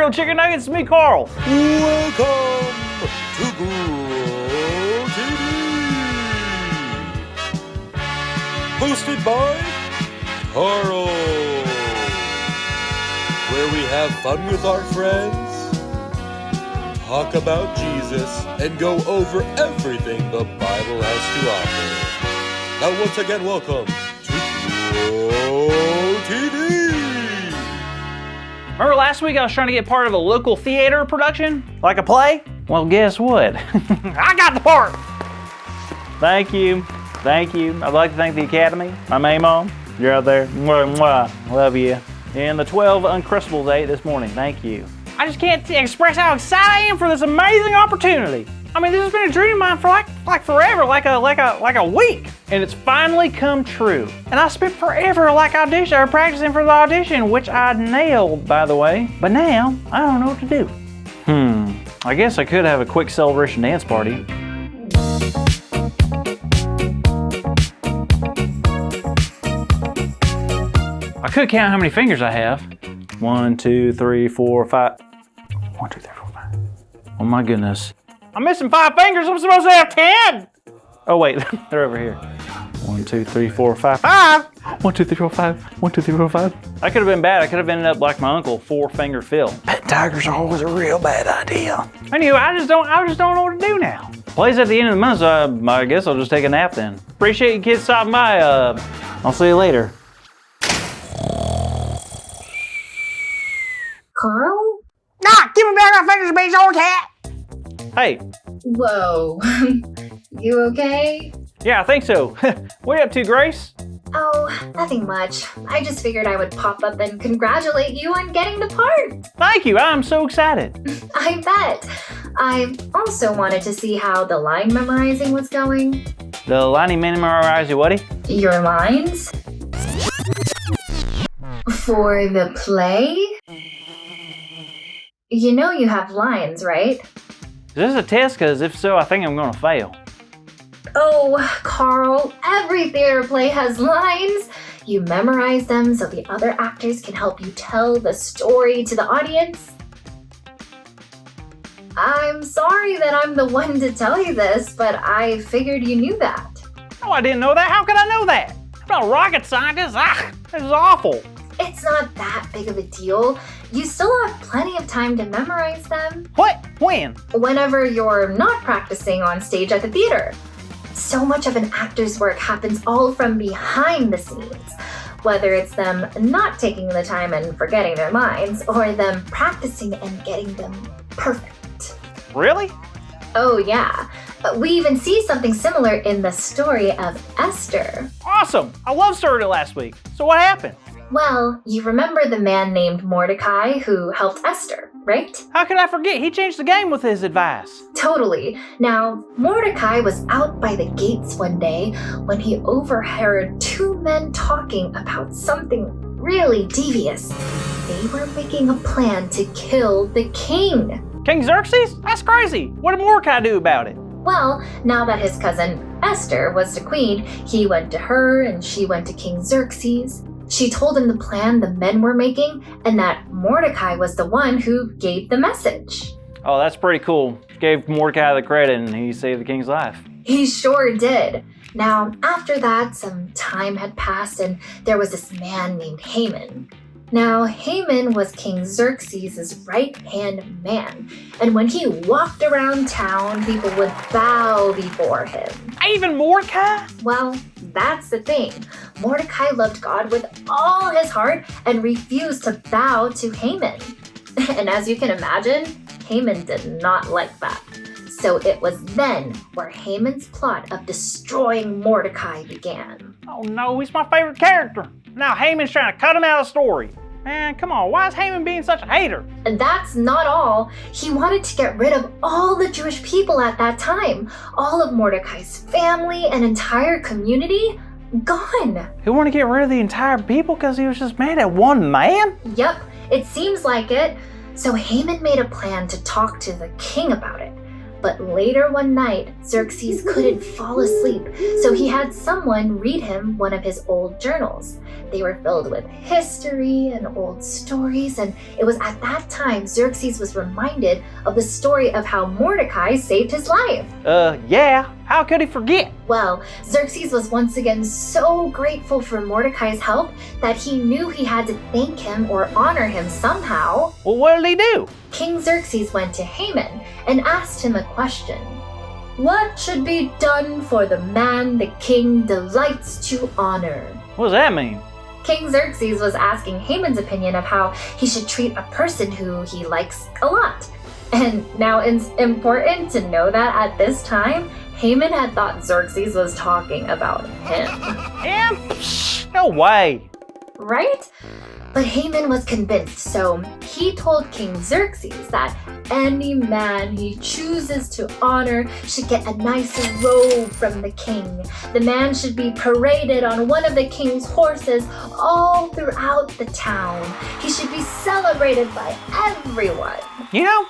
Grilled Chicken Nuggets. It's me, Carl. Welcome to Gruel TV. Hosted by Carl. Where we have fun with our friends, talk about Jesus, and go over everything the Bible has to offer. Now once again, welcome to Gruel TV. Remember last week I was trying to get part of a local theater production? Like a play? Well, guess what? I got the part! Thank you. Thank you. I'd like to thank the Academy, my main mom. You're out there. Mwah, mwah. Love you. And the 12 Uncrustables ate this morning. Thank you. I just can't express how excited I am for this amazing opportunity. I mean, this has been a dream of mine for like forever, like a week. And it's finally come true. And I spent forever practicing for the audition, which I nailed, by the way. But now, I don't know what to do. I guess I could have a quick celebration dance party. I could count how many fingers I have. 1, 2, 3, 4, 5. 1, 2, 3, 4, 5. Oh my goodness. I'm missing 5 fingers. I'm supposed to have 10. Oh wait, they're over here. 1, 2, 3, 4, 5. 5! 1, 2, 3, 4, 5. 1, 2, 3, 4, 5. That could have been bad. I could have ended up like my uncle, 4-finger Phil. Pet tigers are always a real bad idea. Anyway, I just don't know what to do now. Plays at the end of the month, so I guess I'll just take a nap then. Appreciate you kids stopping by. I'll see you later. Carl? Ah, give me back my fingers, big old cat! Hey. Whoa. You okay? Yeah, I think so. What are you up to, Grace? Oh, nothing much. I just figured I would pop up and congratulate you on getting the part. Thank you, I'm so excited. I bet. I also wanted to see how the line memorizing was going. The line memorizing what? Your lines? For the play? You know you have lines, right? Is this a test? Because if so, I think I'm going to fail. Oh, Carl, every theater play has lines. You memorize them so the other actors can help you tell the story to the audience. I'm sorry that I'm the one to tell you this, but I figured you knew that. Oh, I didn't know that. How could I know that? I'm not a rocket scientist. This is awful. It's not that big of a deal. You still have plenty of time to memorize them. What? When? Whenever you're not practicing on stage at the theater. So much of an actor's work happens all from behind the scenes, whether it's them not taking the time and forgetting their lines, or them practicing and getting them perfect. Really? Oh yeah. We even see something similar in the story of Esther. Awesome! I love story last week. So what happened? Well, you remember the man named Mordecai who helped Esther, right? How could I forget? He changed the game with his advice. Totally. Now, Mordecai was out by the gates one day when he overheard 2 men talking about something really devious. They were making a plan to kill the king. King Xerxes? That's crazy. What did Mordecai do about it? Well, now that his cousin Esther was the queen, he went to her and she went to King Xerxes. She told him the plan the men were making and that Mordecai was the one who gave the message. Oh, that's pretty cool. Gave Mordecai the credit and he saved the king's life. He sure did. Now, after that, some time had passed and there was this man named Haman. Now, Haman was King Xerxes' right-hand man, and when he walked around town, people would bow before him. Even Mordecai? Well, that's the thing. Mordecai loved God with all his heart and refused to bow to Haman. And as you can imagine, Haman did not like that. So it was then where Haman's plot of destroying Mordecai began. Oh no, he's my favorite character. Now Haman's trying to cut him out of the story. Man, come on, why is Haman being such a hater? And that's not all. He wanted to get rid of all the Jewish people at that time. All of Mordecai's family and entire community, gone. He wanted to get rid of the entire people because he was just mad at one man? Yep, it seems like it. So Haman made a plan to talk to the king about it. But later one night, Xerxes couldn't fall asleep, so he had someone read him one of his old journals. They were filled with history and old stories, and it was at that time Xerxes was reminded of the story of how Mordecai saved his life. Yeah, how could he forget? Well, Xerxes was once again so grateful for Mordecai's help that he knew he had to thank him or honor him somehow. Well, what did he do? King Xerxes went to Haman and asked him a question. What should be done for the man the king delights to honor? What does that mean? King Xerxes was asking Haman's opinion of how he should treat a person who he likes a lot. And now it's important to know that at this time, Haman had thought Xerxes was talking about him. Him? Psh, no way. Right? But Haman was convinced, so he told King Xerxes that any man he chooses to honor should get a nice robe from the king. The man should be paraded on one of the king's horses all throughout the town. He should be celebrated by everyone. You know,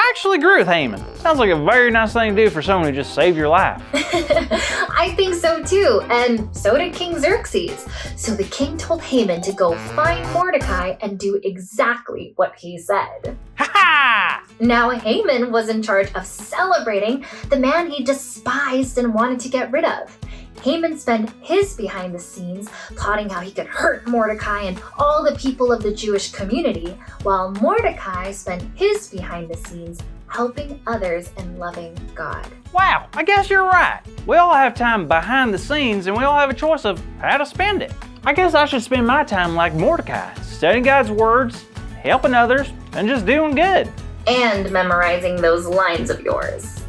I actually agree with Haman. Sounds like a very nice thing to do for someone who just saved your life. I think so too, and so did King Xerxes. So the king told Haman to go find Mordecai and do exactly what he said. Ha ha! Now Haman was in charge of celebrating the man he despised and wanted to get rid of. Haman spent his behind the scenes plotting how he could hurt Mordecai and all the people of the Jewish community, while Mordecai spent his behind the scenes helping others and loving God. Wow, I guess you're right. We all have time behind the scenes and we all have a choice of how to spend it. I guess I should spend my time like Mordecai, studying God's words, helping others, and just doing good. And memorizing those lines of yours.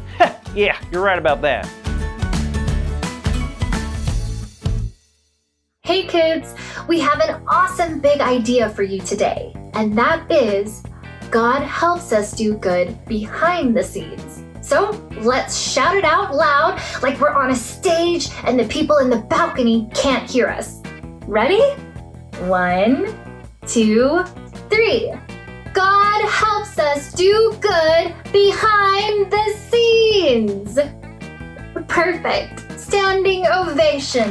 Yeah, you're right about that. Hey kids, we have an awesome big idea for you today, and that is God helps us do good behind the scenes. So let's shout it out loud like we're on a stage and the people in the balcony can't hear us. Ready? 1, 2, 3. God helps us do good behind the scenes. Perfect. Standing ovation.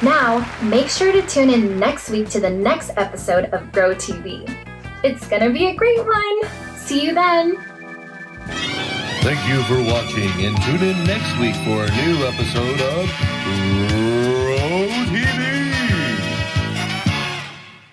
Now, make sure to tune in next week to the next episode of Grow TV. It's gonna be a great one. See you then. Thank you for watching, and tune in next week for a new episode of Grow TV.